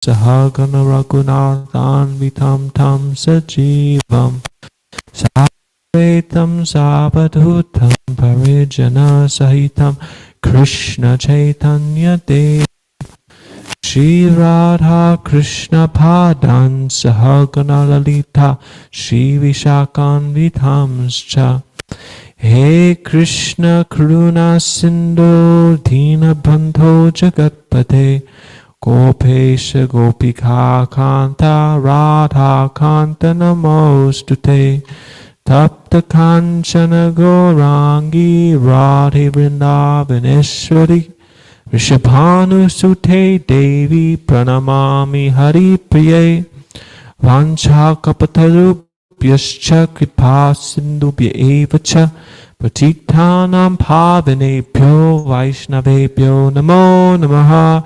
Sahagana Raghunathan Vitam Tam Sajivam Savetam Sabadhutam Parijana Sahitam Krishna Chaitanya Dev Shri Radha Krishna Padan Sahagana Lalita Shri Vishakan Vitamscha He Krishna Karuna Sindhu Dina Bandho Jagatpate Gopesha Gopika Kanta Radha Kanta Namostute Tapta Kanchana Gaurangi Radhe Vrindavaneshwari Rishabhanu Sute Devi Pranamami Hari Priye Vancha Kapatarupyascha Kripa Sindhubhya Evacha Patitanam Pavanebhyo Vaishnavebhyo Namo Namaha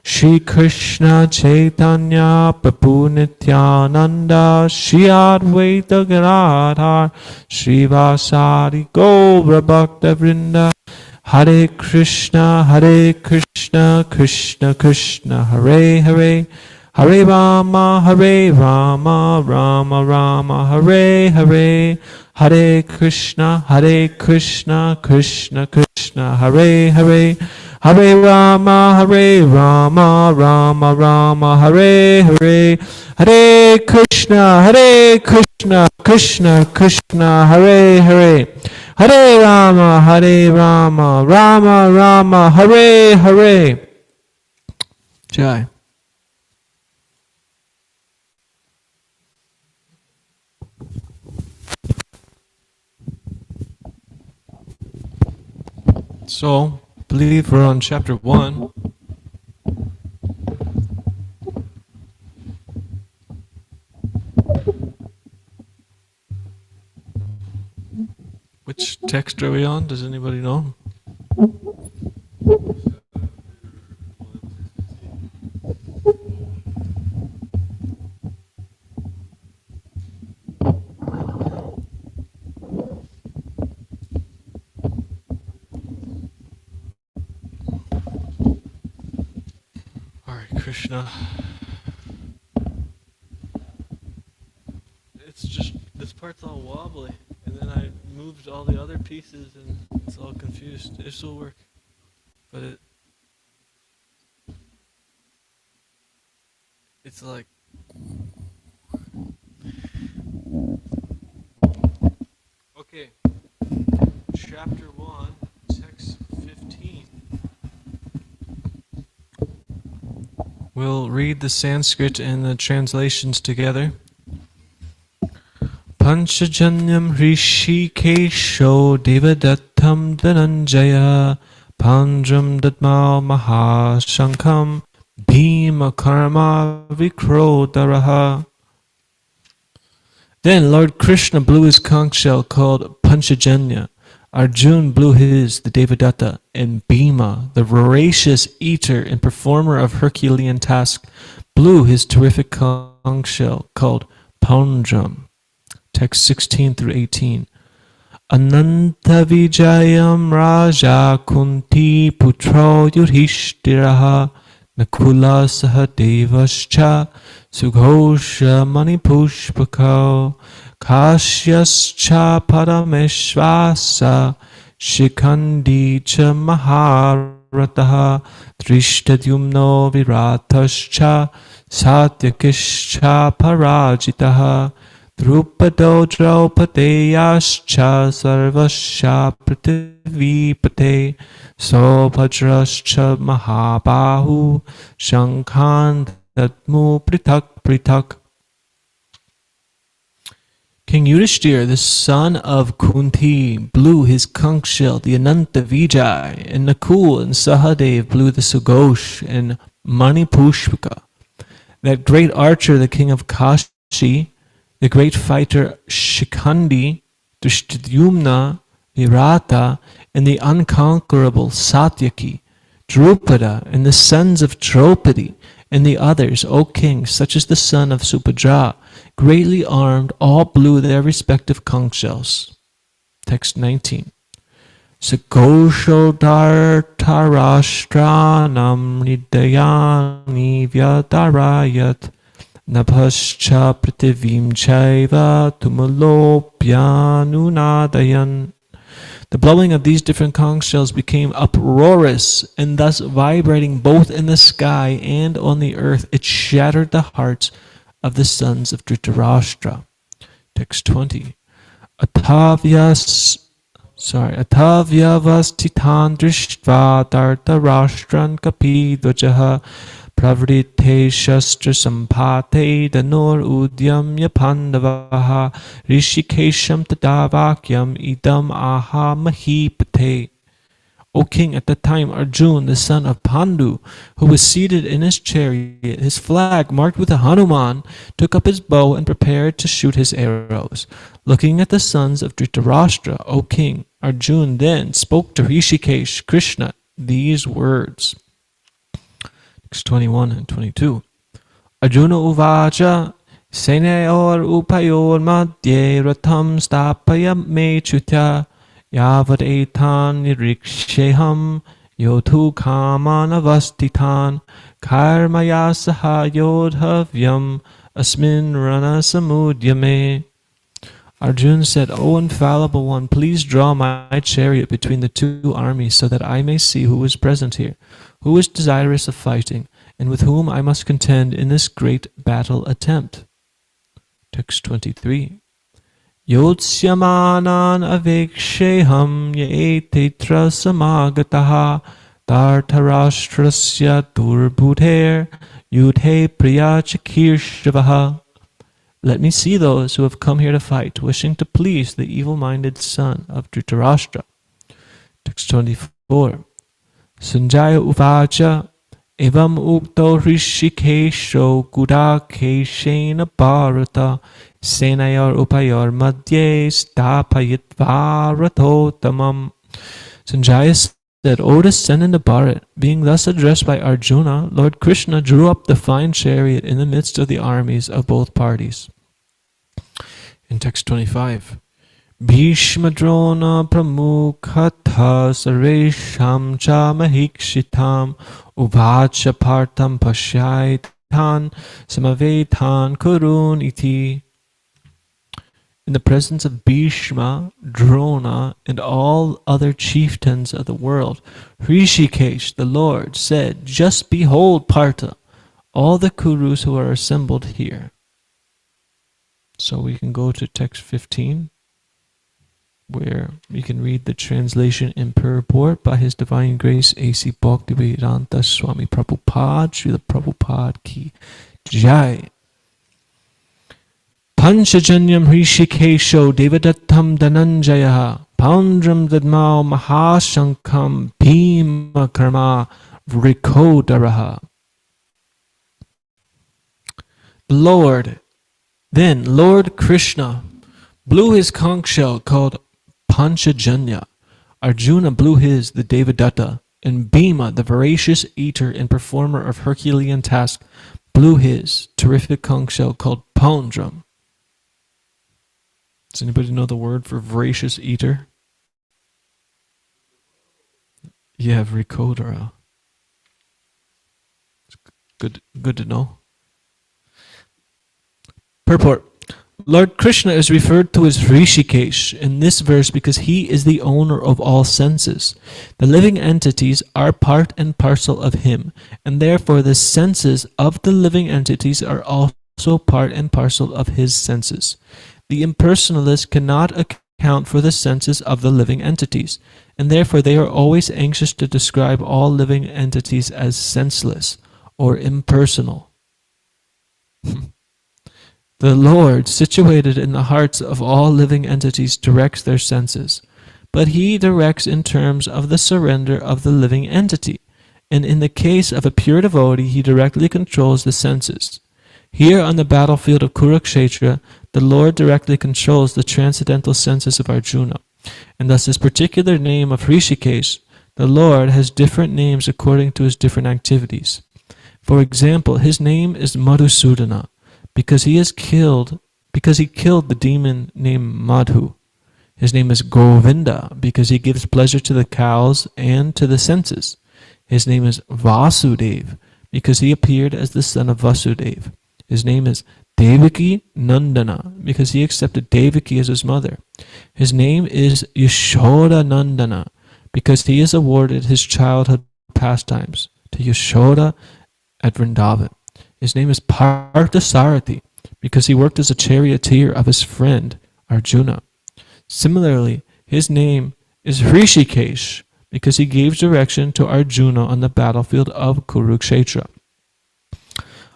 Shri Krishna Chaitanya Prabhu Nityananda Shri Advaita Gadadhar Shri Vasari Gaura Bhakta Vrinda Hare Krishna Krishna Krishna Hare Hare Hare Rama Rama Rama Hare Hare Hare Krishna Krishna Krishna Hare Hare Hare Rama Rama Rama Hare Hare Hare Krishna Krishna Krishna Hare Hare Hare Rama Rama Rama Hare Hare. Jai. So, I believe we're on chapter 1. Which text are we on? Does anybody know? Krishna. It's just, this part's all wobbly, and then I moved all the other pieces and it's all confused. This will work, but it's like, okay, chapter 1, text 15. We'll read the Sanskrit and the translations together. Panchajanyam Hrishikesho Devadatam Dhananjaya Pandram Dadmal Mahashankam Bhima Karma Vikrodaraha. Then Lord Krishna blew his conch shell called Panchajanya. Arjun blew his, the Devadatta, and Bhima, the voracious eater and performer of Herculean task, blew his terrific conch shell called Pandram. Text 16 through 18. Ananta Vijayam Raja Kunti Putro Yudhishthiraha Nakula Sahadevascha Sughosha Manipushpako Kashyascha Parameshvasa Shikhandi Cha Maharataha Drishtadyumno Viratascha Satyakischa Parajitaha Drupado Draupadeyascha Sarvascha Prativipate Sobhadrascha Mahabahu Shankhan Dadmu Pritak Pritak. King Yudhishthira, the son of Kunti, blew his conch shell, the Ananta Vijay, and Nakul and Sahadev blew the Sughosh and Manipushpika. That great archer, the king of Kashi, the great fighter Shikhandi, Drishtadyumna, Virata, and the unconquerable Satyaki, Drupada, and the sons of Draupadi, and the others, O king, such as the son of Subhadra, greatly armed, all blew their respective conch shells. Text 19. Sakoshodartarashtranam nidayani vyadarayat Nabhascha prativim chaiva tumulopyanunadayan. The blowing of these different conch shells became uproarious, and thus vibrating both in the sky and on the earth, it shattered the hearts of the sons of Dhritarashtra. Text 20. Atavyavastitan drishtva dartarashtran kapidvajaha pravrite shastra sampate danor udyamya pandavaha rishikesham tadavakyam idam aha mahipate. O king, at that time Arjun, the son of Pandu, who was seated in his chariot, his flag marked with a Hanuman, took up his bow and prepared to shoot his arrows. Looking at the sons of Dhritarashtra, O king, Arjun then spoke to Rishikesh, Krishna, these words. 21 and 22. Arjuna uvacha senayor upayor madhye ratam stapaya me chutya Yavad etan niriksheham yotu kamanavastitan karmaya saha yodhavyam asmin rana samudyame. Arjun said, O infallible one, please draw my chariot between the two armies so that I may see who is present here, who is desirous of fighting, and with whom I must contend in this great battle attempt. Text 23. Yotsyamanam aveksheham yeetetra samagataha tartarashtrasya durbhuter yudhe priyachakirshravaha. Let me see those who have come here to fight, wishing to please the evil-minded son of Dhritarashtra. Text 24. Sanjaya uvacha evam ukto rishikesho gudakeshena bharata Senayor upayor madhye stapayitva rathotamam. Sanjaya said, O descendant of Bharat, being thus addressed by Arjuna, Lord Krishna drew up the fine chariot in the midst of the armies of both parties. In text 25. Bhishma drona pramukhatha sarvesham cha mahikshitam uvacha partam pashyaitan samavetan kurun iti. In the presence of Bhishma, Drona, and all other chieftains of the world, Rishikesh, the Lord, said, Just behold, Partha, all the Kurus who are assembled here. So we can go to text 15, where we can read the translation and purport by His Divine Grace A.C. Bhaktivedanta Swami Prabhupada, Srila Prabhupada Ki Jai. Panchajanyam Hrishikesho Devadattam Dhananjaya Poundram Dadmao Mahashankam Bhima Karma Vrikodaraha. Lord Krishna blew his conch shell called Panchajanya. Arjuna blew his, the Devadatta, and Bhima, the voracious eater and performer of Herculean task, blew his terrific conch shell called Poundram. Does anybody know the word for voracious eater? Yeah, Vrikodara. Good to know. Purport. Lord Krishna is referred to as Rishikesh in this verse because he is the owner of all senses. The living entities are part and parcel of him, and therefore the senses of the living entities are also part and parcel of his senses. The impersonalist cannot account for the senses of the living entities, and therefore they are always anxious to describe all living entities as senseless or impersonal. The Lord, situated in the hearts of all living entities, directs their senses, but he directs in terms of the surrender of the living entity, and in the case of a pure devotee, he directly controls the senses. Here on the battlefield of Kurukshetra, the Lord directly controls the transcendental senses of Arjuna, and thus this particular name of Rishikesh, the Lord has different names according to his different activities. For example, his name is Madhusudana, because he killed the demon named Madhu. His name is Govinda because he gives pleasure to the cows and to the senses. His name is Vasudev because he appeared as the son of Vasudev. His name is Devaki Nandana because he accepted Devaki as his mother. His name is Yashoda Nandana because he is awarded his childhood pastimes to Yashoda at Vrindavan. His name is Parthasarathi because he worked as a charioteer of his friend Arjuna. Similarly, his name is Hrishikesh because he gave direction to Arjuna on the battlefield of Kurukshetra.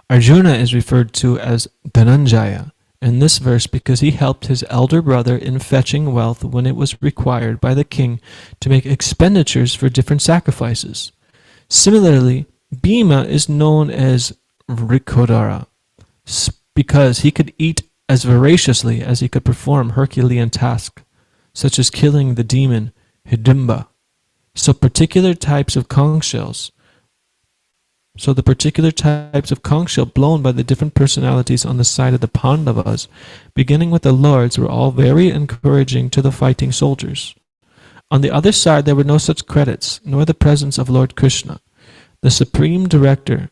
Arjuna is referred to as Dhananjaya in this verse because he helped his elder brother in fetching wealth when it was required by the king to make expenditures for different sacrifices. Similarly, Bhima is known as Rikodara because he could eat as voraciously as he could perform Herculean tasks, such as killing the demon Hidimba. So the particular types of conch shells blown by the different personalities on the side of the Pandavas, beginning with the lords, were all very encouraging to the fighting soldiers. On the other side there were no such credits, nor the presence of Lord Krishna, the supreme director,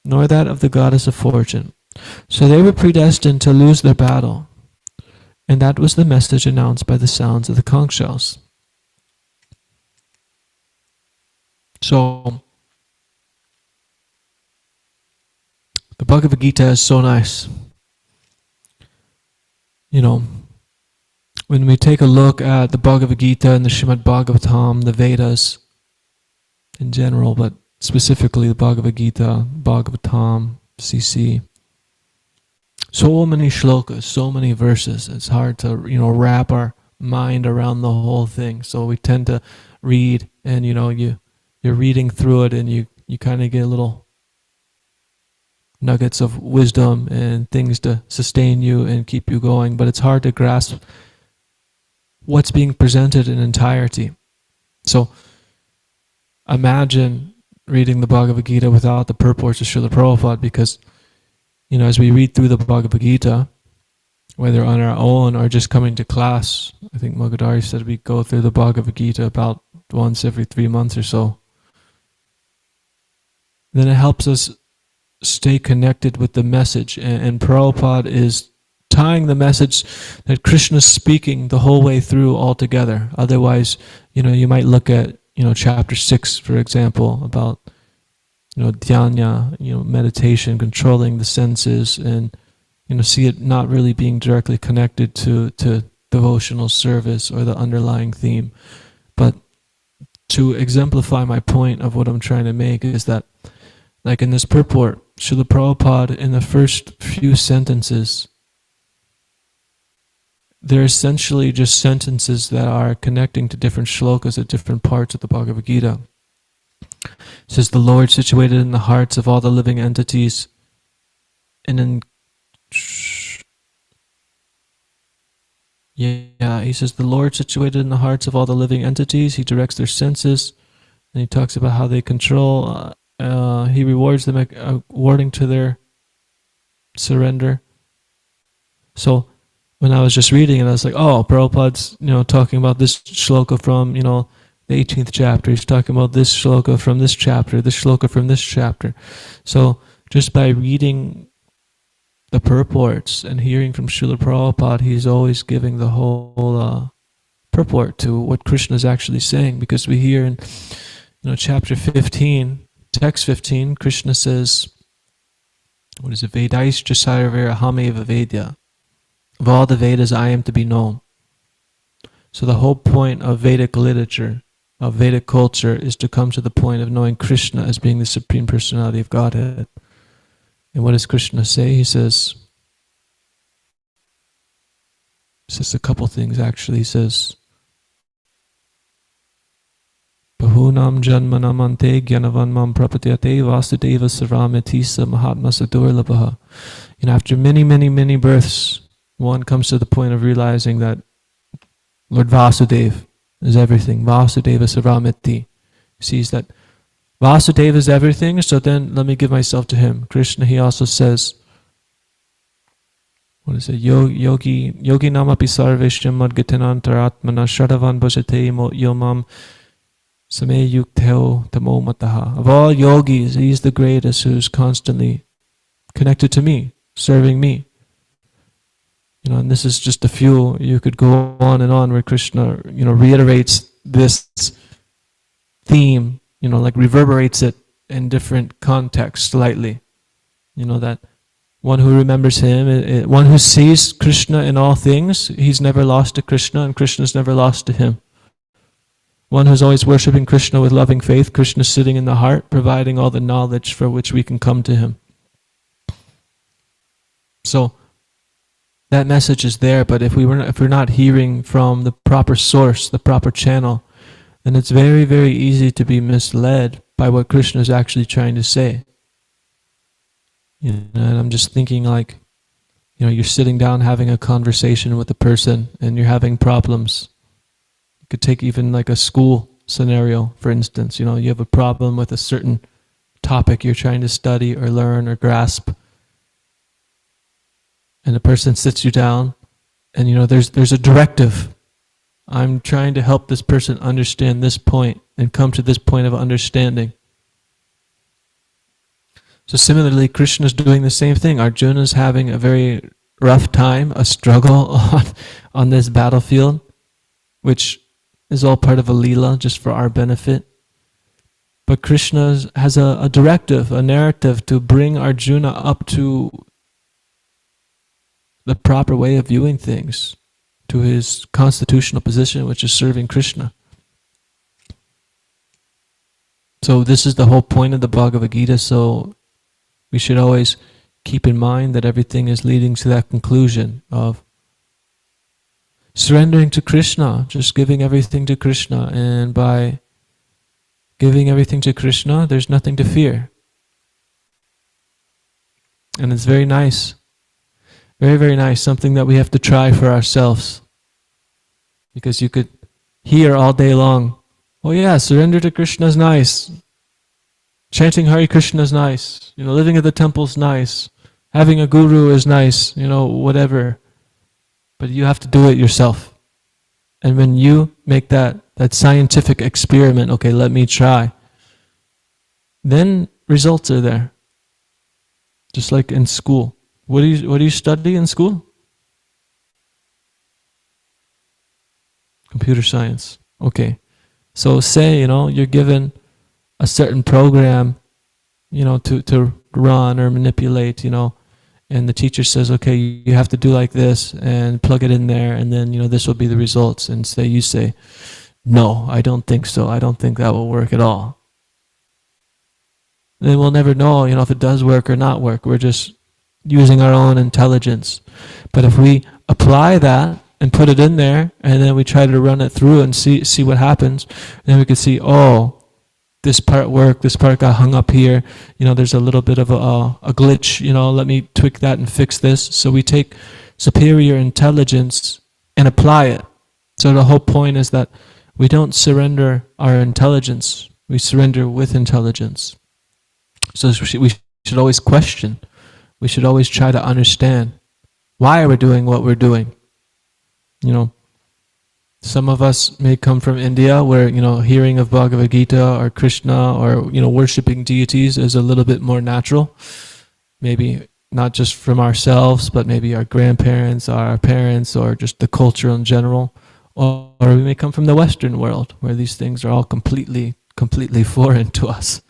nor that of the goddess of fortune. So they were predestined to lose their battle. And that was the message announced by the sounds of the conch shells. So, the Bhagavad Gita is so nice. You know, when we take a look at the Bhagavad Gita and the Srimad Bhagavatam, the Vedas in general, but specifically the Bhagavad Gita, Bhagavatam, CC, so many shlokas, so many verses. It's hard to, wrap our mind around the whole thing. So we tend to read, and you're reading through it, and you kind of get little nuggets of wisdom and things to sustain you and keep you going. But it's hard to grasp what's being presented in entirety. So imagine reading the Bhagavad Gita without the purports of Srila Prabhupada, because as we read through the Bhagavad Gita, whether on our own or just coming to class, I think Magadari said we go through the Bhagavad Gita about once every 3 months or so, then it helps us stay connected with the message. And Prabhupada is tying the message that Krishna is speaking the whole way through all together. Otherwise, you might look at, chapter 6, for example, about dhyana, meditation, controlling the senses, and see it not really being directly connected to devotional service or the underlying theme. But to exemplify my point of what I'm trying to make is that, like in this purport, Srila Prabhupada, in the first few sentences, they're essentially just sentences that are connecting to different shlokas at different parts of the Bhagavad Gita. It says, the Lord situated in the hearts of all the living entities, and then he says, the Lord situated in the hearts of all the living entities, he directs their senses, and he talks about how they control, he rewards them according to their surrender. So when I was just reading it, I was like, oh, Prabhupada's talking about this shloka from the 18th chapter. He's talking about this shloka from this chapter, this shloka from this chapter. So just by reading the purports and hearing from Srila Prabhupada, he's always giving the whole purport to what Krishna is actually saying. Because we hear in chapter 15, text 15, Krishna says, what is it? Vedaischa sarvera hameva vedya. Of all the Vedas, I am to be known. So the whole point of Vedic literature, of Vedic culture, is to come to the point of knowing Krishna as being the Supreme Personality of Godhead. And what does Krishna say? He says a couple things actually. He says, Bahunam janmanam ante gyanavanmam prapatyate vasudeva saramitisa mahatma sadurlabha. After many, many, many births, one comes to the point of realizing that Lord Vasudeva is everything. Vasudeva Saramiti. Sees that Vasudeva is everything, so then let me give myself to him. Krishna, he also says, what is it? Yogi namapi sarvesham madgatanantaratmana shadavan bhajate yomam sameyukteo tamo mataha. Of all yogis, he's the greatest who's constantly connected to me, serving me. And this is just a few. You could go on and on where Krishna, reiterates this theme, like reverberates it in different contexts slightly. That one who remembers him, one who sees Krishna in all things, he's never lost to Krishna and Krishna's never lost to him. One who's always worshipping Krishna with loving faith, Krishna's sitting in the heart, providing all the knowledge for which we can come to him. So that message is there, but if we're not hearing from the proper source, the proper channel, then it's very, very easy to be misled by what Krishna is actually trying to say. And I'm just thinking like, you're sitting down having a conversation with a person and you're having problems. You could take even like a school scenario, for instance. You have a problem with a certain topic you're trying to study or learn or grasp. And the person sits you down and there's a directive. I'm trying to help this person understand this point and come to this point of understanding. So similarly, Krishna is doing the same thing. Arjuna is having a very rough time, a struggle on this battlefield, which is all part of a Leela, just for our benefit. But Krishna has a directive, a narrative to bring Arjuna up to the proper way of viewing things, to his constitutional position, which is serving Krishna. So this is the whole point of the Bhagavad Gita, so we should always keep in mind that everything is leading to that conclusion of surrendering to Krishna, just giving everything to Krishna, and by giving everything to Krishna, there's nothing to fear. And it's very nice. Very, very nice, something that we have to try for ourselves. Because you could hear all day long, oh yeah, surrender to Krishna is nice. Chanting Hare Krishna is nice. Living at the temple is nice. Having a guru is nice, whatever. But you have to do it yourself. And when you make that scientific experiment, okay, let me try, then results are there. Just like in school. What do you study in school? Computer science. Okay. So say, you're given a certain program, to run or manipulate, and the teacher says, okay, you have to do like this and plug it in there, and then, this will be the results. And you say, no, I don't think so. I don't think that will work at all. Then we'll never know, if it does work or not work. We're just using our own intelligence. But if we apply that and put it in there, and then we try to run it through and see what happens, then we could see, oh, this part worked, this part got hung up here, there's a little bit of a glitch, let me tweak that and fix this. So we take superior intelligence and apply it. So the whole point is that we don't surrender our intelligence, we surrender with intelligence. So we should always question. We should always try to understand why we're doing what we're doing. Some of us may come from India where, hearing of Bhagavad Gita or Krishna or, worshipping deities is a little bit more natural. Maybe not just from ourselves, but maybe our grandparents, our parents, or just the culture in general. Or we may come from the Western world where these things are all completely foreign to us,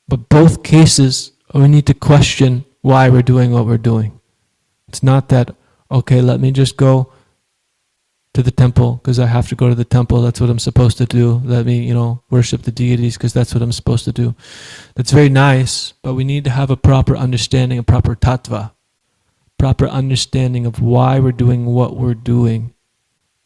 But both cases, we need to question why we're doing what we're doing. It's not that, okay, let me just go to the temple because I have to go to the temple. That's what I'm supposed to do. Let me, worship the deities because that's what I'm supposed to do. That's very nice, but we need to have a proper understanding, a proper tattva, proper understanding of why we're doing what we're doing.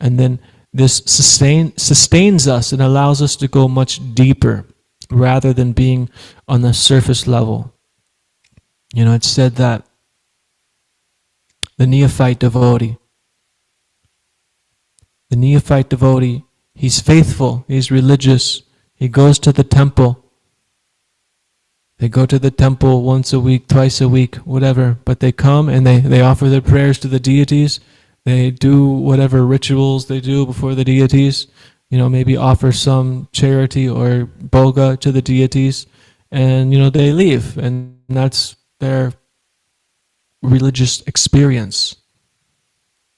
And then this sustains us and allows us to go much deeper rather than being on the surface level. It's said that the neophyte devotee, he's faithful, he's religious, he goes to the temple, They go to the temple once a week, twice a week, whatever, but they come and they offer their prayers to the deities. They do whatever rituals they do before the deities, maybe offer some charity or boga to the deities, and, they leave, and that's their religious experience.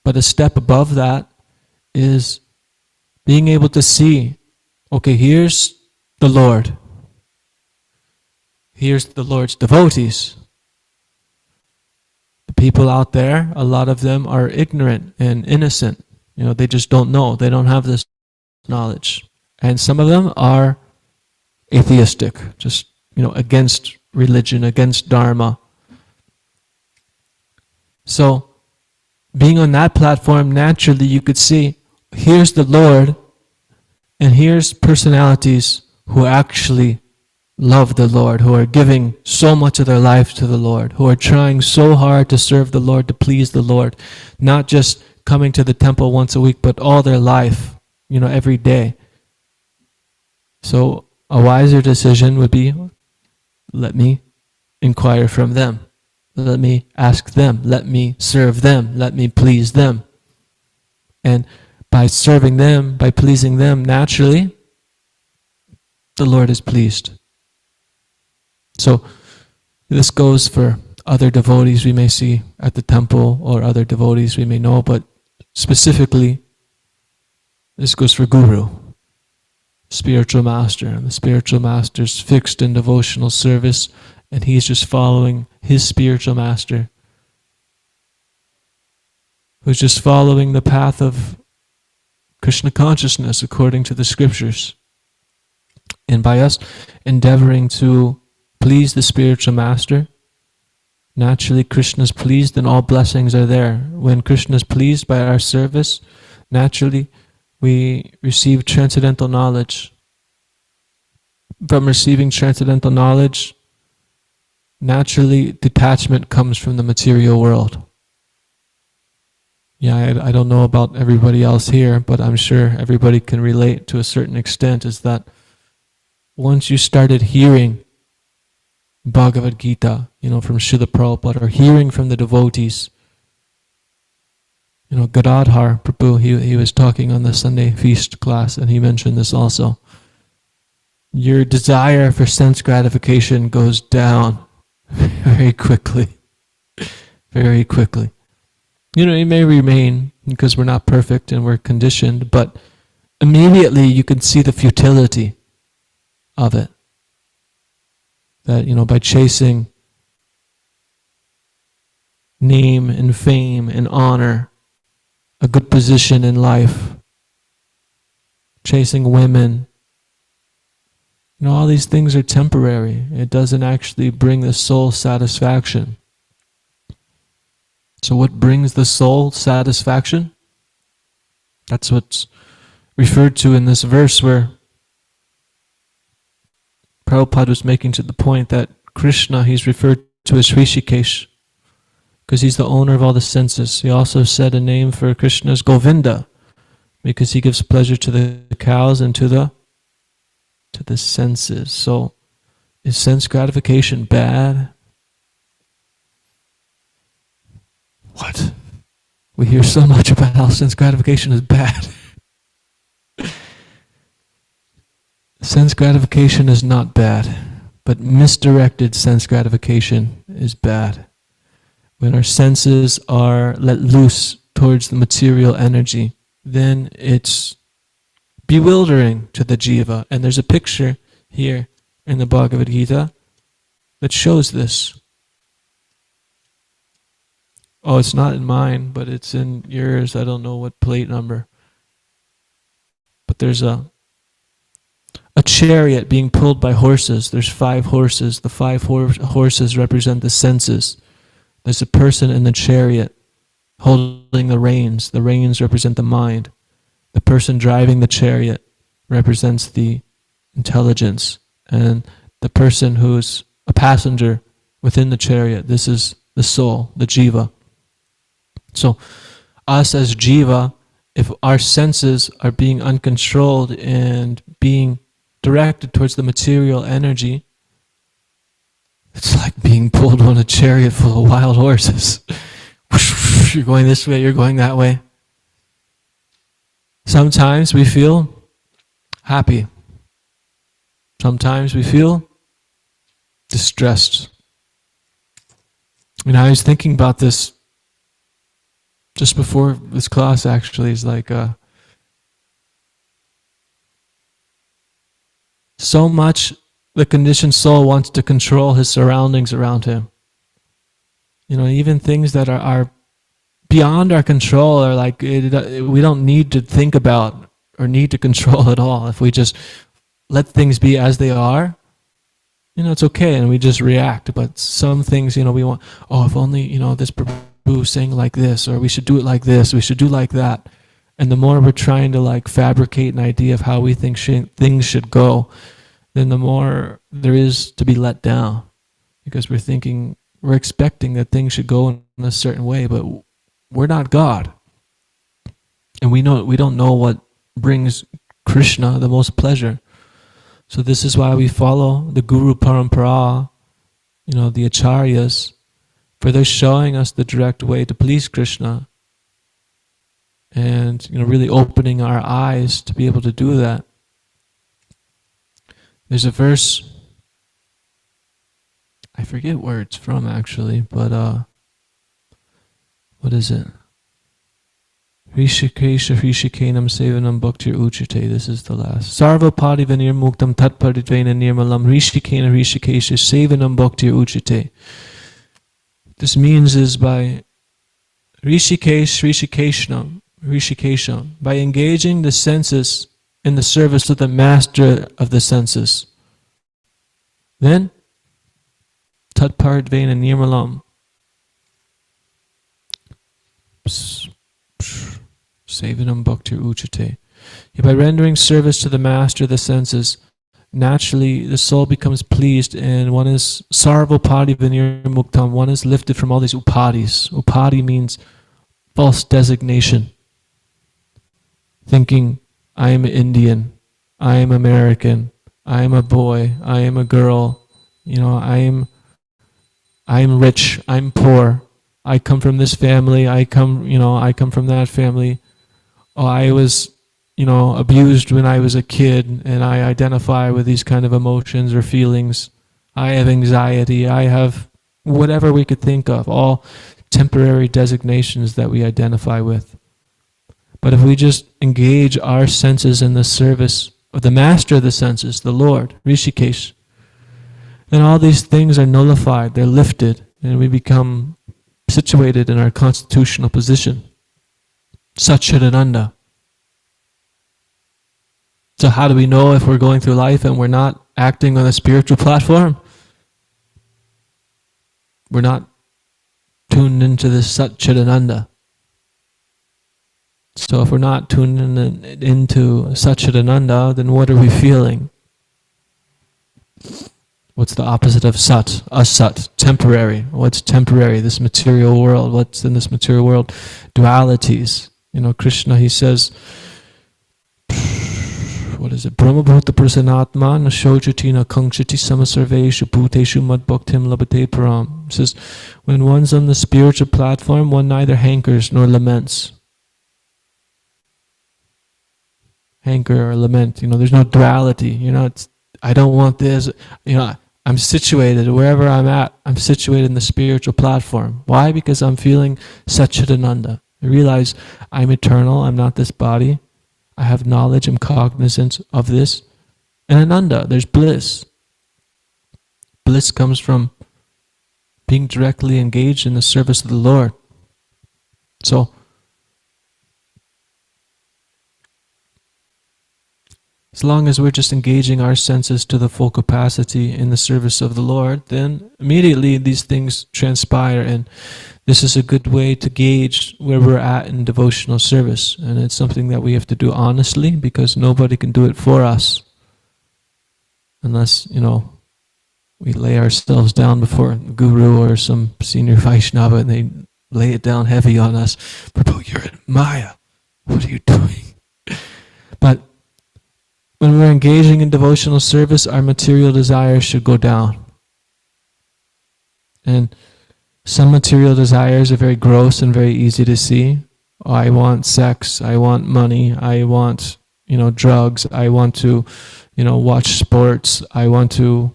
But a step above that is being able to see, okay, here's the Lord. Here's the Lord's devotees. The people out there, a lot of them are ignorant and innocent. They just don't know. They don't have this knowledge. And some of them are atheistic, just, against religion, against Dharma. So, being on that platform, naturally you could see, here's the Lord, and here's personalities who actually love the Lord, who are giving so much of their life to the Lord, who are trying so hard to serve the Lord, to please the Lord, not just coming to the temple once a week, but all their life, every day. So a wiser decision would be, let me inquire from them. Let me ask them. Let me serve them. Let me please them. And by serving them, by pleasing them, naturally, the Lord is pleased. So this goes for other devotees we may see at the temple or other devotees we may know, but specifically, this goes for Guru, spiritual master. And the spiritual master's fixed in devotional service, and he's just following his spiritual master, who's just following the path of Krishna consciousness according to the scriptures. And by us endeavoring to please the spiritual master, naturally Krishna's pleased and all blessings are there. When Krishna's pleased by our service, naturally we receive transcendental knowledge. From receiving transcendental knowledge, naturally detachment comes from the material world. Yeah, I don't know about everybody else here, but I'm sure everybody can relate to a certain extent, is that once you started hearing Bhagavad Gita, from Srila Prabhupada, or hearing from the devotees, Gadadhar Prabhu, he was talking on the Sunday feast class, and he mentioned this also. Your desire for sense gratification goes down very quickly. Very quickly. It may remain because we're not perfect and we're conditioned, but immediately you can see the futility of it. That, by chasing name and fame and honor, a good position in life, chasing women, all these things are temporary. It doesn't actually bring the soul satisfaction. So what brings the soul satisfaction? That's what's referred to in this verse, where Prabhupada was making to the point that Krishna, he's referred to as Hrishikesh, because he's the owner of all the senses. He also said a name for Krishna is Govinda, because he gives pleasure to the cows and to the senses. So is sense gratification bad? What? We hear so much about how sense gratification is bad. Sense gratification is not bad, but misdirected sense gratification is bad. When our senses are let loose towards the material energy, then it's bewildering to the jiva. And there's a picture here in the Bhagavad Gita that shows this. Oh, it's not in mine, but it's in yours. I don't know what plate number. But there's a chariot being pulled by horses. There's 5 horses. The 5 horses represent the senses. There's a person in the chariot holding the reins. The reins represent the mind. The person driving the chariot represents the intelligence. And the person who's a passenger within the chariot, this is the soul, the jiva. So us as jiva, if our senses are being uncontrolled and being directed towards the material energy, It's like being pulled on a chariot full of wild horses. You're going this way, you're going that way. Sometimes we feel happy. Sometimes we feel distressed. And I was thinking about this just before this class, actually. It's like so much the conditioned soul wants to control his surroundings around him. Even things that are beyond our control are like, we don't need to think about or need to control at all. If we just let things be as they are, it's okay, and we just react. But some things, we want, if only, this Prabhu sang like this, or we should do it like this, we should do like that. And the more we're trying to like fabricate an idea of how we think things should go, then the more there is to be let down, because we're expecting that things should go in a certain way, but we're not God, and we don't know what brings Krishna the most pleasure. So this is why we follow the Guru Parampara, the Acharyas, for they're showing us the direct way to please Krishna, and really opening our eyes to be able to do that. There's a verse, I forget where it's from actually, but what is it? Rishikesha Rishikenam Sevanam Bhaktir Uchite. This is the last. Sarvapadi Vanir Muktam Tatparidvena Nirmalam Rishikena Rishikesha Sevanam Bhaktir Uchite. This means is by Rishikesham, by engaging the senses in the service of the master of the senses. Then, Tatparidvena Nirmalam, Sevanam Bhaktir Uchite. By rendering service to the master of the senses, naturally the soul becomes pleased, and one is Sarvapadi Vinir Muktam, one is lifted from all these upadis. Upadi means false designation. Thinking, I am Indian, I am American, I am a boy, I am a girl, I am rich, I'm poor, I come from this family, I come from that family. I was, abused when I was a kid, and I identify with these kind of emotions or feelings. I have anxiety, I have whatever we could think of, all temporary designations that we identify with. But if we just engage our senses in the service of the master of the senses, the Lord, Rishikesh, then all these things are nullified, they're lifted, and we become situated in our constitutional position. Satchidananda. So how do we know if we're going through life and we're not acting on a spiritual platform? We're not tuned into this Satchidananda. So if we're not tuned into Satchidananda, then what are we feeling? What's the opposite of Sat? Asat, temporary. What's temporary? This material world. What's in this material world? Dualities. Krishna, he says, what is it? Brahmabhuta prasanatma na shojati na kankshati samasarveshu bhuteshu madbhaktim labate param. He says, when one's on the spiritual platform, one neither hankers nor laments. Hanker or lament. There's no duality. I don't want this. I'm situated wherever I'm at. I'm situated in the spiritual platform. Why? Because I'm feeling Satchidananda. I realize I'm eternal. I'm not this body. I have knowledge and cognizance of this. And Ananda, there's bliss. Bliss comes from being directly engaged in the service of the Lord. So, as long as we're just engaging our senses to the full capacity in the service of the Lord, then immediately these things transpire, and this is a good way to gauge where we're at in devotional service. And it's something that we have to do honestly, because nobody can do it for us unless, we lay ourselves down before the Guru or some senior Vaishnava and they lay it down heavy on us. Prabhu, you're in Maya. What are you doing? But when we're engaging in devotional service, our material desires should go down. And some material desires are very gross and very easy to see. I want sex, I want money, I want, drugs, I want to, watch sports, I want to,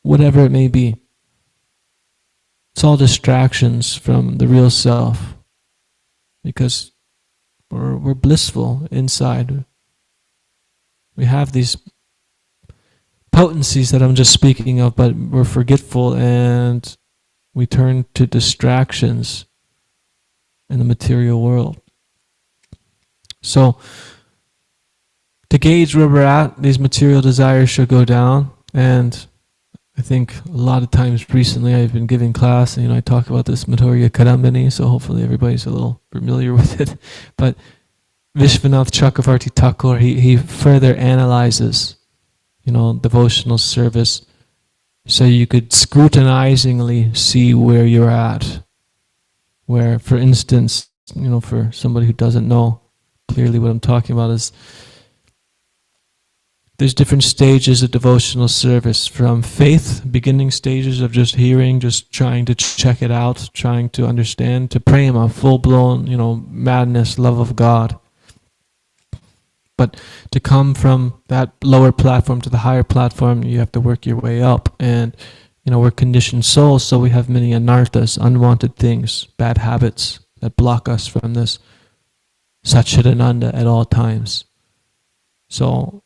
whatever it may be. It's all distractions from the real self, because we're blissful inside. We have these potencies that I'm just speaking of, but we're forgetful and we turn to distractions in the material world. So, to gauge where we're at, these material desires should go down. And I think a lot of times recently I've been giving class, and I talk about this Madhurya Kadambini, so hopefully everybody's a little familiar with it. But Vishwanath Chakravarti Thakur, he further analyzes, devotional service, so you could scrutinizingly see where you're at. Where, for instance, for somebody who doesn't know clearly what I'm talking about, is there's different stages of devotional service, from faith, beginning stages of just hearing, just trying to check it out, trying to understand, to prema, full-blown, madness, love of God. But to come from that lower platform to the higher platform, you have to work your way up. And, we're conditioned souls, so we have many anarthas, unwanted things, bad habits that block us from this Satchidananda at all times. So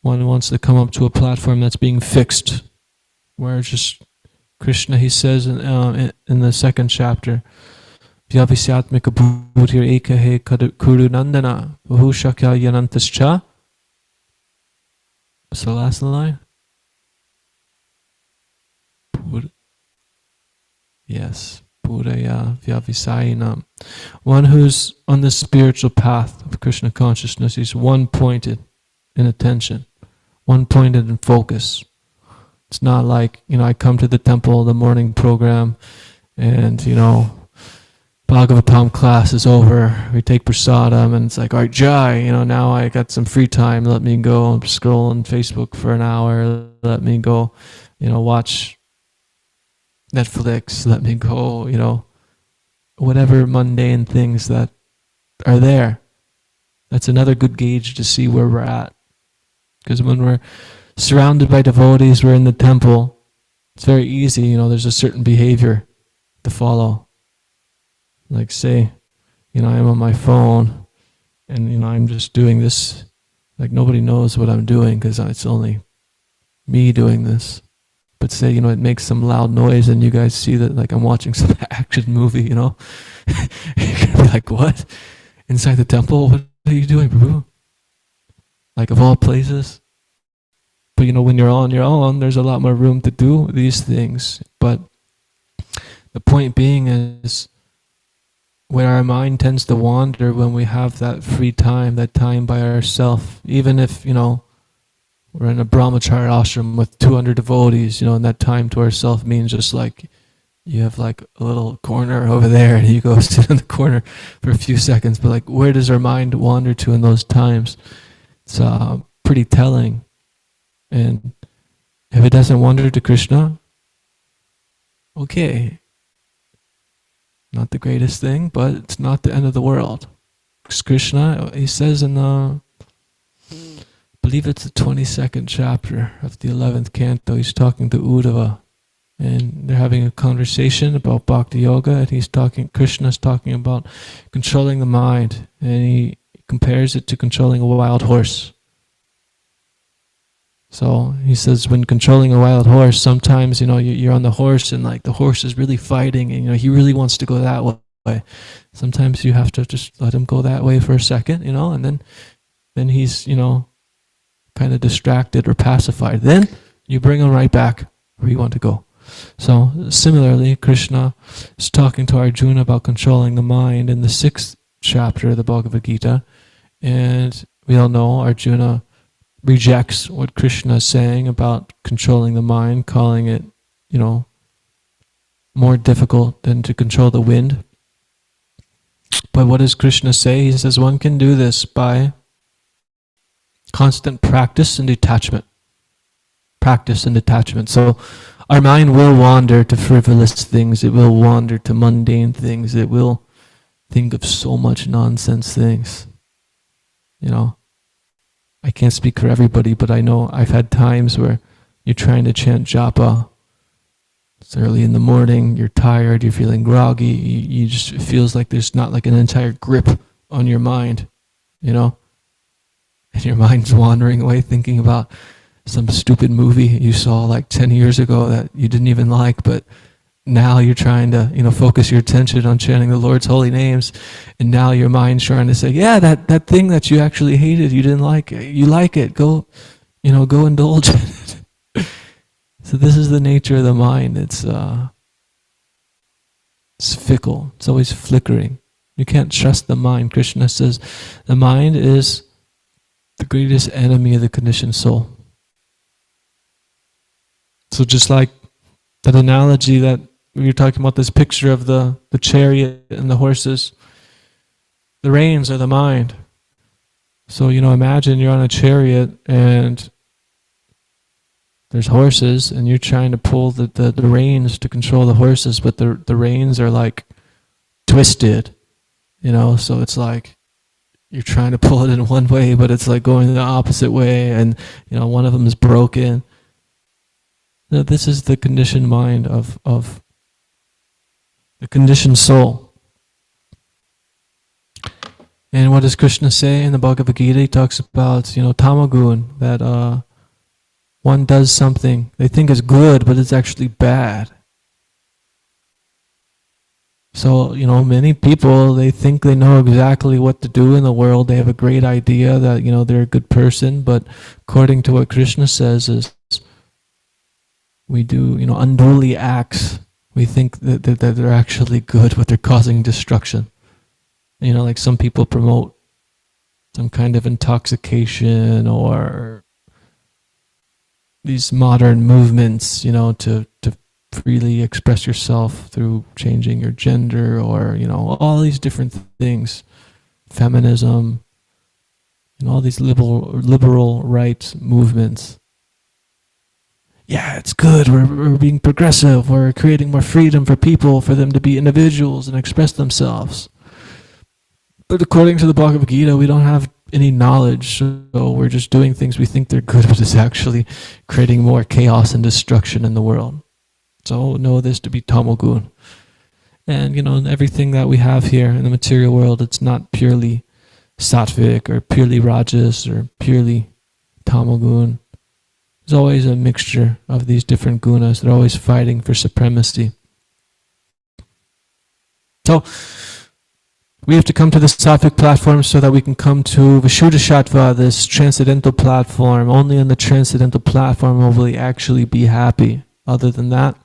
one wants to come up to a platform that's being fixed, where it's just Krishna, he says in the second chapter, Vyavisyatmika bhutir ekahe kuru nandana bahushakya yanantascha. What's the last line? Yes, Puraya Vyavisayanam. One who's on the spiritual path of Krishna consciousness, he's one-pointed in attention, one-pointed in focus. It's not like, I come to the temple, the morning program, and, Bhagavatam class is over, we take prasadam, and it's like, all right, Jai, now I got some free time, let me go scroll on Facebook for an hour, let me go, watch Netflix, let me go, whatever mundane things that are there. That's another good gauge to see where we're at. Because when we're surrounded by devotees, we're in the temple, it's very easy, there's a certain behavior to follow. Like say, I'm on my phone, and I'm just doing this, like nobody knows what I'm doing because it's only me doing this. But say, it makes some loud noise and you guys see that like I'm watching some action movie, you're gonna be like, what? Inside the temple? What are you doing, Prabhu? Like of all places? But when you're on your own, there's a lot more room to do these things. But the point being is, where our mind tends to wander when we have that free time, that time by ourselves, even if, we're in a brahmacharya ashram with 200 devotees, and that time to ourselves means just like you have like a little corner over there and you go sit in the corner for a few seconds. But like, where does our mind wander to in those times? It's pretty telling. And if it doesn't wander to Krishna, okay. Not the greatest thing, but it's not the end of the world. Because Krishna, he says in I believe it's the 22nd chapter of the 11th canto, he's talking to Uddhava, and they're having a conversation about bhakti yoga, and Krishna's talking about controlling the mind, and he compares it to controlling a wild horse. So he says, when controlling a wild horse, sometimes you're on the horse, and like the horse is really fighting, and he really wants to go that way. Sometimes you have to just let him go that way for a second, and then he's kind of distracted or pacified. Then you bring him right back where you want to go. So similarly, Krishna is talking to Arjuna about controlling the mind in the 6th chapter of the Bhagavad Gita, and we all know Arjuna rejects what Krishna is saying about controlling the mind, calling it, more difficult than to control the wind. But what does Krishna say? He says one can do this by constant practice and detachment. Practice and detachment. So Our mind will wander to frivolous things. It will wander to mundane things. It will think of so much nonsense things. You know, I can't speak for everybody, but I know I've had times where you're trying to chant japa. It's early in the morning, you're tired, you're feeling groggy, you just, it feels like there's not like an entire grip on your mind, you know? And your mind's wandering away thinking about some stupid movie you saw like 10 years ago that you didn't even like, but now you're trying to, focus your attention on chanting the Lord's holy names, and now your mind's trying to say, yeah, that thing that you actually hated, you didn't like it, you like it, go indulge in it. So this is the nature of the mind. It's fickle. It's always flickering. You can't trust the mind. Krishna says the mind is the greatest enemy of the conditioned soul. So just like that analogy that we were talking about, this picture of the chariot and the horses, the reins are the mind. So, imagine you're on a chariot and there's horses and you're trying to pull the reins to control the horses, but the reins are like twisted, so it's like you're trying to pull it in one way, but it's like going the opposite way, and one of them is broken. Now, this is the conditioned mind of the conditioned soul. And what does Krishna say in the Bhagavad Gita? He talks about, tamagun, that one does something they think is good, but it's actually bad. So, many people, they think they know exactly what to do in the world. They have a great idea that, they're a good person, but according to what Krishna says is, we do, unduly acts. We think that they're actually good, but they're causing destruction. Like some people promote some kind of intoxication or these modern movements, to freely express yourself through changing your gender, or, all these different things, feminism, and all these liberal rights movements. Yeah, it's good, we're being progressive, we're creating more freedom for people, for them to be individuals and express themselves. But according to the Bhagavad Gita, we don't have any knowledge, so we're just doing things we think they're good, but it's actually creating more chaos and destruction in the world. So know this to be tamagun. And everything that we have here in the material world, it's not purely sattvic or purely rajas or purely tamagun. There's always a mixture of these different gunas. They're always fighting for supremacy. So we have to come to the sattvic platform so that we can come to Vishuddha-sattva, this transcendental platform. Only on the transcendental platform will we actually be happy. Other than that,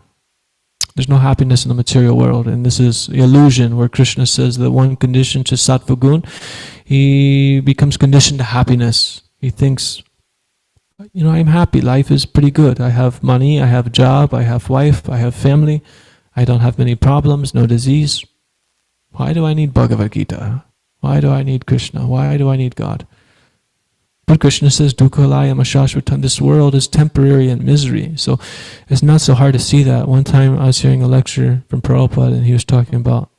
there's no happiness in the material world. And this is the illusion where Krishna says that one conditioned to sattva gun, he becomes conditioned to happiness. He thinks, I'm happy. Life is pretty good. I have money, I have a job, I have wife, I have family. I don't have many problems, no disease. Why do I need Bhagavad Gita? Why do I need Krishna? Why do I need God? But Krishna says, Dukkhalayam ashashvatam, this world is temporary and misery. So it's not so hard to see that. One time I was hearing a lecture from Prabhupada, and he was talking about,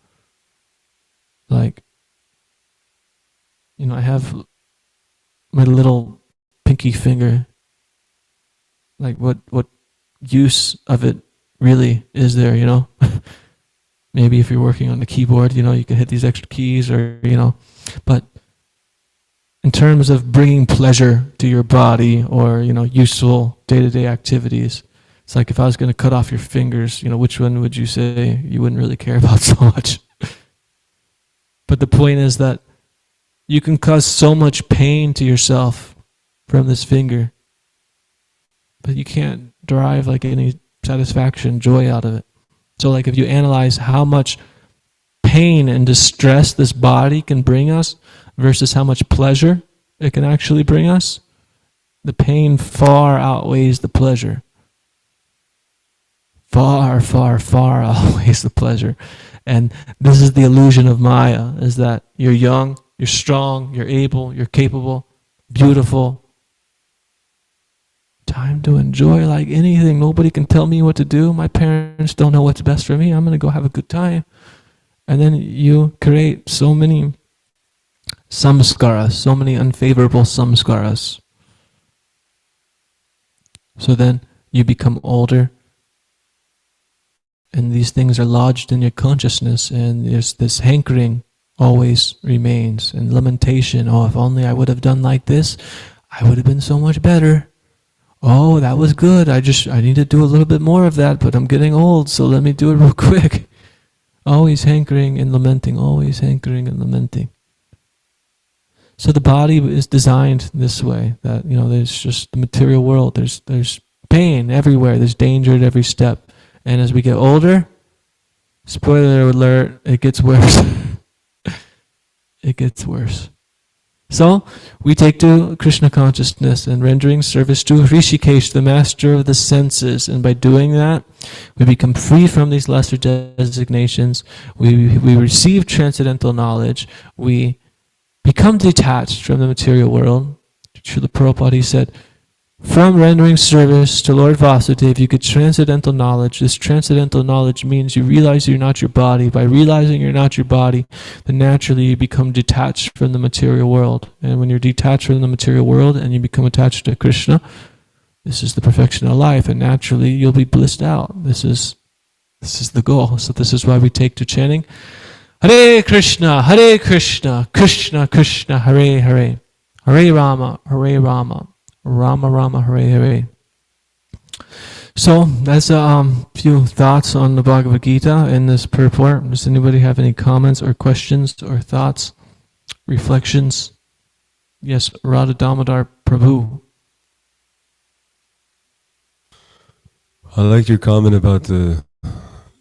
like, I have my little pinky finger. Like, what use of it really is there, Maybe if you're working on the keyboard, you can hit these extra keys, or, but in terms of bringing pleasure to your body, or, useful day-to-day activities, it's like if I was going to cut off your fingers, which one would you say you wouldn't really care about so much? But the point is that you can cause so much pain to yourself from this finger, but you can't derive like any satisfaction, joy out of it. So like if you analyze how much pain and distress this body can bring us versus how much pleasure it can actually bring us, the pain far outweighs the pleasure. Far, far, far outweighs the pleasure. And this is the illusion of Maya, is that you're young, you're strong, you're able, you're capable, beautiful, time to enjoy like anything. Nobody can tell me what to do. My parents don't know what's best for me. I'm going to go have a good time. And then you create so many samskaras, so many unfavorable samskaras. So then you become older, and these things are lodged in your consciousness, and there's this hankering always remains, and lamentation. Oh, if only I would have done like this, I would have been so much better. Oh, that was good. I need to do a little bit more of that, but I'm getting old, so let me do it real quick. Always hankering and lamenting, always hankering and lamenting. So the body is designed this way, that, there's just the material world. There's pain everywhere. There's danger at every step. And as we get older, spoiler alert, it gets worse. It gets worse. So we take to Krishna consciousness and rendering service to Hrishikesh, the master of the senses. And by doing that, we become free from these lesser designations. We receive transcendental knowledge. We become detached from the material world. Srila Prabhupada said, from rendering service to Lord Vasudeva, you get transcendental knowledge. This transcendental knowledge means you realize you're not your body. By realizing you're not your body, then naturally you become detached from the material world. And when you're detached from the material world and you become attached to Krishna, this is the perfection of life, and naturally you'll be blissed out. This is the goal. So this is why we take to chanting Hare Krishna, Krishna Krishna, Hare Hare, Hare Rama, Rama Rama, Hare Hare. So that's a few thoughts on the Bhagavad Gita in this purport. Does anybody have any comments or questions or thoughts, reflections? Yes, Radha Damodar Prabhu. I liked your comment about the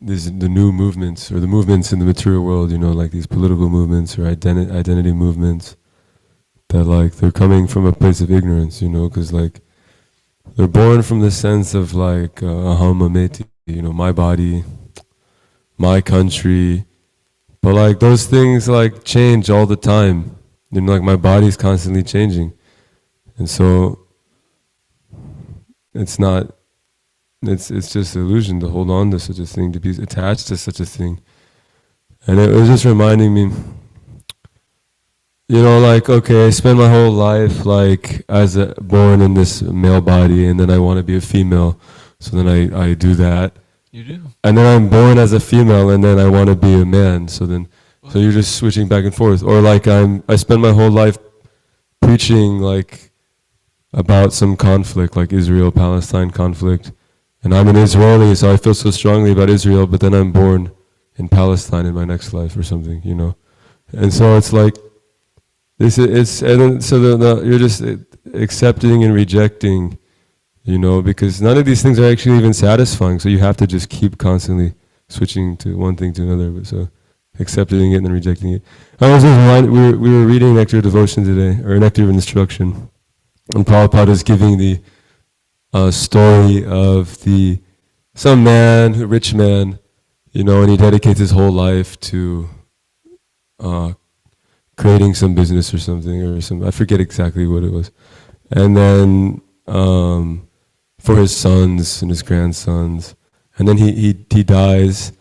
new movements, or the movements in the material world, like these political movements or identity movements, that like they're coming from a place of ignorance, because like they're born from the sense of like aham ameti, my body, my country, but like those things like change all the time, like my body's constantly changing, and so it's just an illusion to hold on to such a thing, to be attached to such a thing. And it was just reminding me, like, okay, I spend my whole life like born in this male body, and then I want to be a female, so then I do that. You do. And then I'm born as a female, and then I want to be a man, so you're just switching back and forth. Or like I spend my whole life preaching like about some conflict, like Israel-Palestine conflict, and I'm an Israeli, so I feel so strongly about Israel, but then I'm born in Palestine in my next life or something, And so it's like, you're just accepting and rejecting, because none of these things are actually even satisfying, so you have to just keep constantly switching to one thing to another, but so accepting it and then rejecting it. I was just reminded, we were reading Nectar of Devotion today, or Nectar of Instruction, and Prabhupada is giving the story of some man, rich man, and he dedicates his whole life to creating some business or something, I forget exactly what it was. And then for his sons and his grandsons, and then he dies,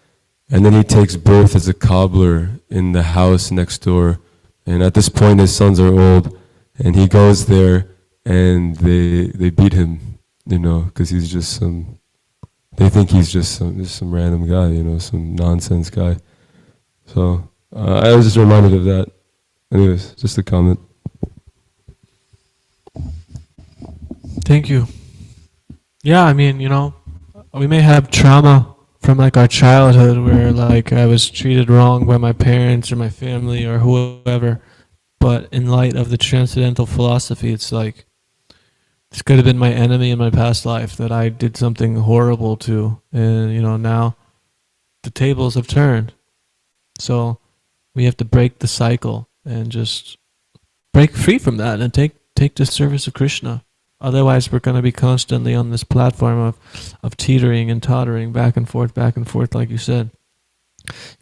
and then he takes birth as a cobbler in the house next door. And at this point his sons are old, and he goes there and they beat him, because he's just they think he's just some random guy, some nonsense guy. So I was just reminded of that. Anyways, just a comment. Thank you. Yeah, I mean, we may have trauma from like our childhood where like I was treated wrong by my parents or my family or whoever, but in light of the transcendental philosophy, it's like, this could have been my enemy in my past life that I did something horrible to, and now the tables have turned. So we have to break the cycle and just break free from that and take the service of Krishna. Otherwise, we're going to be constantly on this platform of teetering and tottering back and forth, like you said.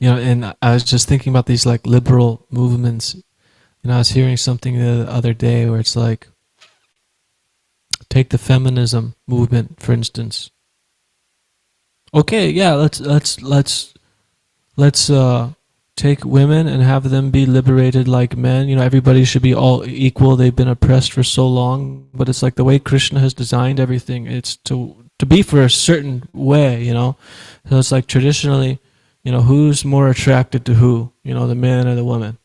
And I was just thinking about these like liberal movements. I was hearing something the other day where it's like, Take the feminism movement, for instance. Okay, yeah, let's take women and have them be liberated like men. Everybody should be all equal. They've been oppressed for so long, but it's like the way Krishna has designed everything. It's to be for a certain way. So it's like traditionally, who's more attracted to who? The man or the woman.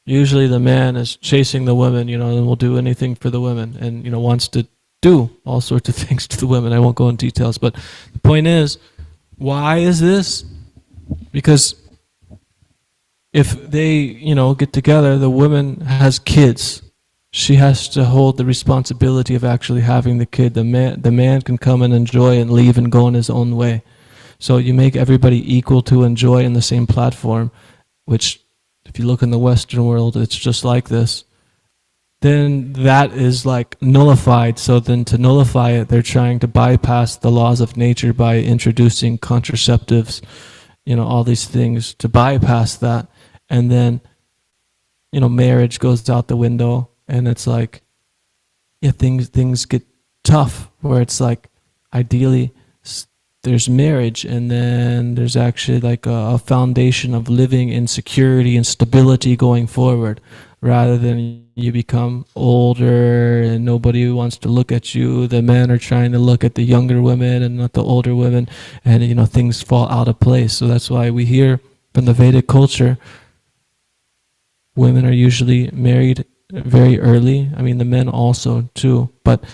Usually the man is chasing the woman, and will do anything for the women, and wants to do all sorts of things to the women. I won't go into details, but the point is, why is this? Because if they, get together, the woman has kids. She has to hold the responsibility of actually having the kid. The man can come and enjoy and leave and go in his own way. So you make everybody equal to enjoy in the same platform, which, if you look in the Western world, it's just like this. Then that is like nullified. So then to nullify it, they're trying to bypass the laws of nature by introducing contraceptives, all these things to bypass that. And then, marriage goes out the window, and it's like, yeah, things get tough, where it's like, ideally, there's marriage, and then there's actually like a foundation of living in security and stability going forward, rather than you become older and nobody wants to look at you. The men are trying to look at the younger women and not the older women, and things fall out of place. So that's why we hear from the Vedic culture, women are usually married very early. I mean, the men also too, but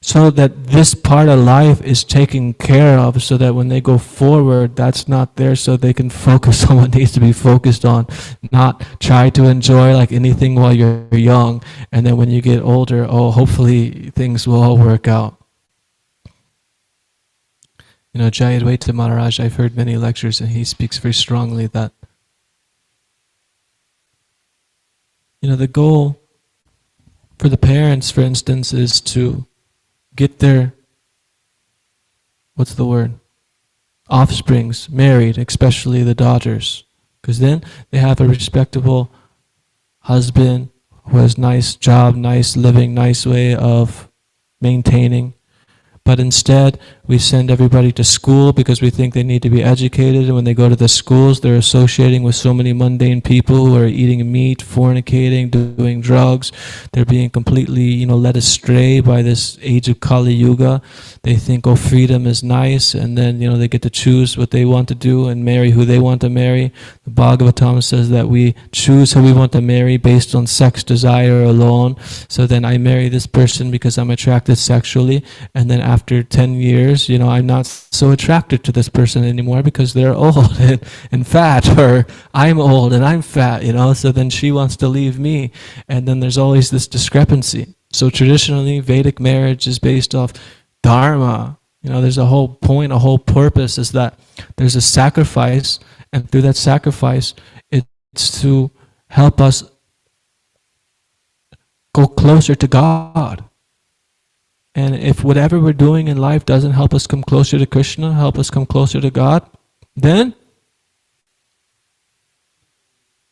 so that this part of life is taken care of, so that when they go forward, that's not there, so they can focus on what needs to be focused on, not try to enjoy like anything while you're young, and then when you get older, hopefully things will all work out. Jayadvaita Maharaj, I've heard many lectures, and he speaks very strongly that the goal for the parents, for instance, is to get their, offsprings married, especially the daughters. Because then they have a respectable husband who has nice job, nice living, nice way of maintaining. But instead, we send everybody to school because we think they need to be educated. And when they go to the schools, they're associating with so many mundane people who are eating meat, fornicating, doing drugs. They're being completely, led astray by this age of Kali Yuga. They think, freedom is nice. And then, they get to choose what they want to do and marry who they want to marry. The Bhagavatam says that we choose who we want to marry based on sex desire alone. So then I marry this person because I'm attracted sexually. And then after 10 years, I'm not so attracted to this person anymore because they're old and fat, or I'm old and I'm fat, so then she wants to leave me. And then there's always this discrepancy. So traditionally, Vedic marriage is based off dharma. There's a whole point, a whole purpose is that there's a sacrifice, and through that sacrifice, it's to help us go closer to God. And if whatever we're doing in life doesn't help us come closer to Krishna, help us come closer to God, then,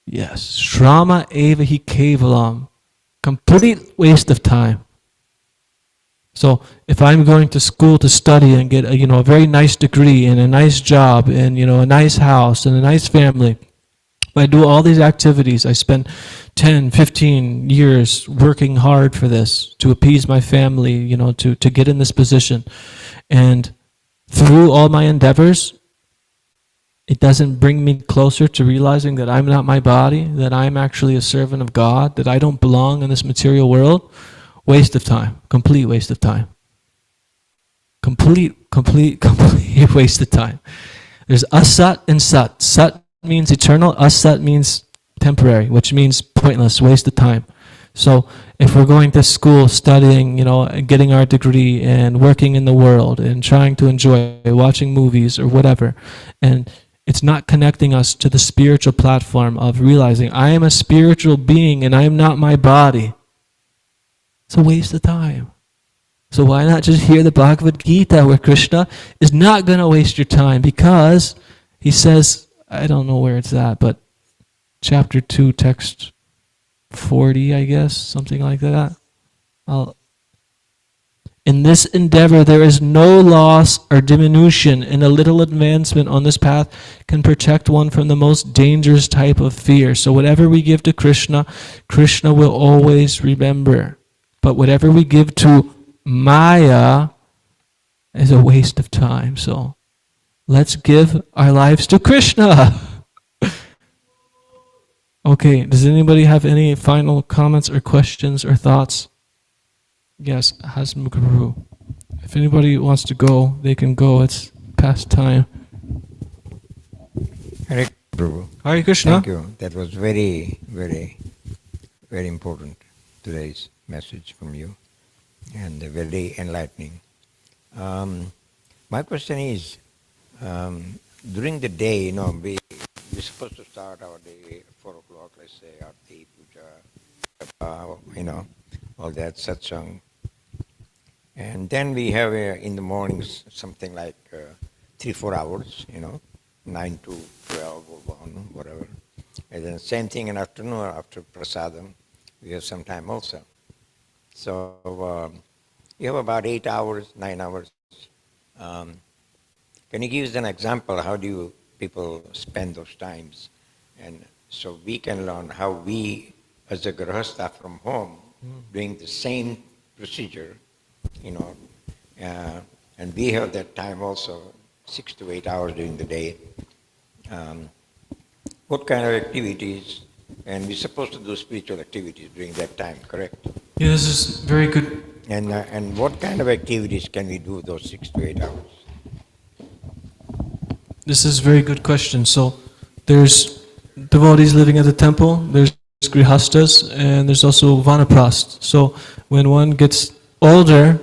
yes, Shrama eva hi kevalam, complete waste of time. So if I'm going to school to study and get a very nice degree and a nice job and a nice house and a nice family, I do all these activities. I spend 10, 15 years working hard for this, to appease my family, to get in this position. And through all my endeavors, it doesn't bring me closer to realizing that I'm not my body, that I'm actually a servant of God, that I don't belong in this material world. Waste of time. Complete waste of time. Complete waste of time. There's asat and sat. Sat means eternal, asat means temporary, which means pointless, waste of time. So if we're going to school, studying, getting our degree and working in the world and trying to enjoy watching movies or whatever, and it's not connecting us to the spiritual platform of realizing I am a spiritual being and I am not my body, it's a waste of time. So why not just hear the Bhagavad Gita, where Krishna is not going to waste your time, because he says, I don't know where it's at, but chapter 2, text 40, I guess, something like that. In this endeavor there is no loss or diminution, and a little advancement on this path can protect one from the most dangerous type of fear. So whatever we give to Krishna, Krishna will always remember. But whatever we give to Maya is a waste of time. So let's give our lives to Krishna. Okay, does anybody have any final comments or questions or thoughts? Yes, Hasm Guru. If anybody wants to go, they can go. It's past time. Hare Prabhu. Hare Krishna. Thank you. That was very, very, very important, today's message from you, and very enlightening. My question is, during the day, we're supposed to start our day at 4 o'clock, let's say, Aarti, Puja, all that satsang. And then we have in the mornings something like 3-4 hours, 9 to 12 or 1, whatever. And then same thing in afternoon after prasadam, we have some time also. So you have about 8 hours, 9 hours. Can you give us an example? How do people spend those times? And so we can learn how we, as a grahastha from home, doing the same procedure, and we have that time also, 6 to 8 hours during the day. What kind of activities? And we're supposed to do spiritual activities during that time, correct? Yeah, this is very good. And what kind of activities can we do those 6 to 8 hours? This is a very good question. So there's devotees living at the temple, there's grihastas, and there's also vanaprast. So when one gets older,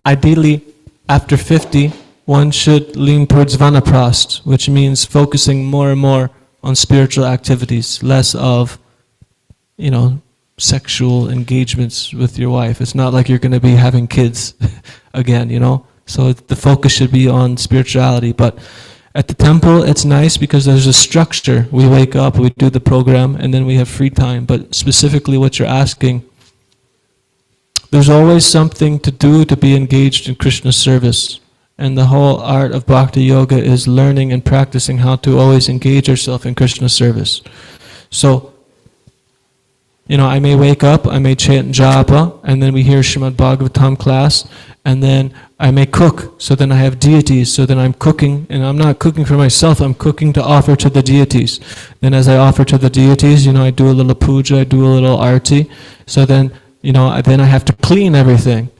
ideally after 50, one should lean towards vanaprast, which means focusing more and more on spiritual activities, less of, sexual engagements with your wife. It's not like you're going to be having kids again, So the focus should be on spirituality. But at the temple, it's nice because there's a structure. We wake up, we do the program, and then we have free time. But specifically what you're asking, there's always something to do to be engaged in Krishna's service. And the whole art of Bhakti Yoga is learning and practicing how to always engage yourself in Krishna's service. So, I may wake up, I may chant japa, and then we hear Srimad Bhagavatam class, and then I may cook. So then I have deities, so then I'm cooking, and I'm not cooking for myself, I'm cooking to offer to the deities. Then as I offer to the deities, I do a little puja, I do a little arti. So then, then I have to clean everything.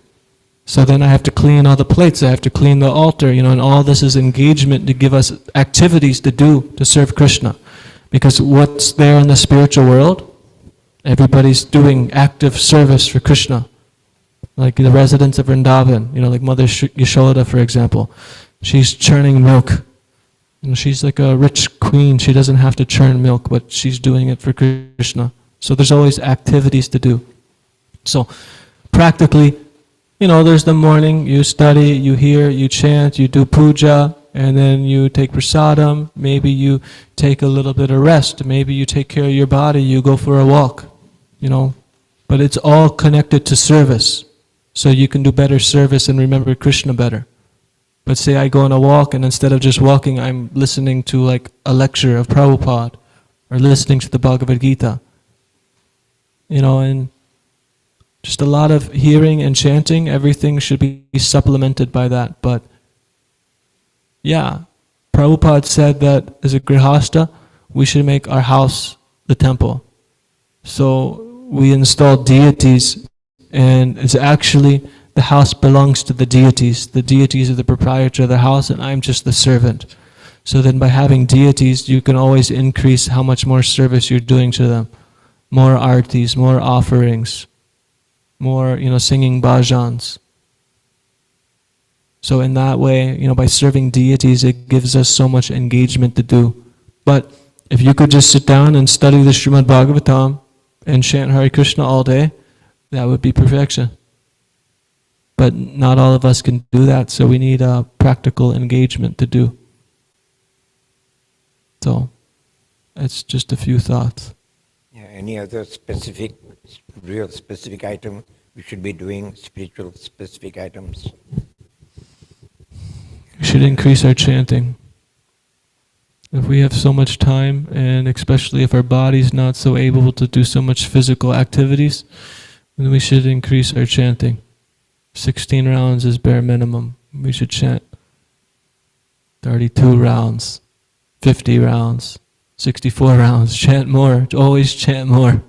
So then I have to clean all the plates, I have to clean the altar, and all this is engagement to give us activities to do to serve Krishna. Because what's there in the spiritual world? Everybody's doing active service for Krishna. Like the residents of Vrindavan, like Mother Yashoda, for example. She's churning milk. She's like a rich queen, she doesn't have to churn milk, but she's doing it for Krishna. So there's always activities to do. So practically, there's the morning, you study, you hear, you chant, you do puja, and then you take prasadam, maybe you take a little bit of rest, maybe you take care of your body, you go for a walk, But it's all connected to service, so you can do better service and remember Krishna better. But say I go on a walk, and instead of just walking, I'm listening to like a lecture of Prabhupada, or listening to the Bhagavad Gita, and just a lot of hearing and chanting, everything should be supplemented by that. But yeah, Prabhupada said that as a grihasta, we should make our house the temple. So we install deities, and it's actually, the house belongs to the deities. The deities are the proprietor of the house, and I'm just the servant. So then by having deities, you can always increase how much more service you're doing to them. More artis, more offerings, more, singing bhajans. So in that way, by serving deities, it gives us so much engagement to do. But if you could just sit down and study the Srimad Bhagavatam and chant Hare Krishna all day, that would be perfection. But not all of us can do that, so we need a practical engagement to do. So, it's just a few thoughts. Yeah, any other real specific item we should be doing spiritual specific items? We should increase our chanting. If we have so much time, and especially if our body's not so able to do so much physical activities, then we should increase our chanting. 16 rounds is bare minimum. We should chant 32 rounds, 50 rounds, 64 rounds. Chant more. Always chant more.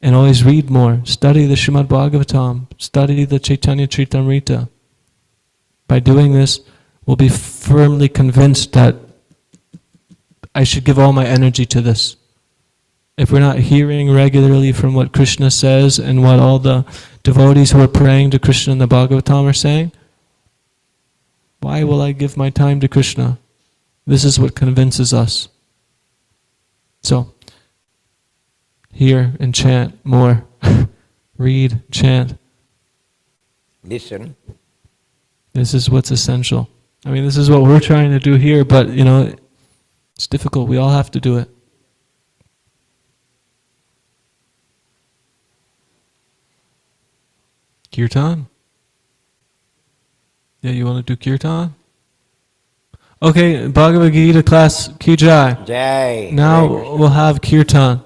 And always read more. Study the Srimad Bhagavatam. Study the Chaitanya Charitamrita. By doing this, we'll be firmly convinced that I should give all my energy to this. If we're not hearing regularly from what Krishna says and what all the devotees who are praying to Krishna in the Bhagavatam are saying, why will I give my time to Krishna? This is what convinces us. So, hear and chant more. Read, chant. Listen. This is what's essential. I mean, this is what we're trying to do here, but you know, it's difficult. We all have to do it. Kirtan? Yeah, you want to do kirtan? Okay, Bhagavad Gita class, ki jai. Jai. Now Hare Krishna. we'll have kirtan.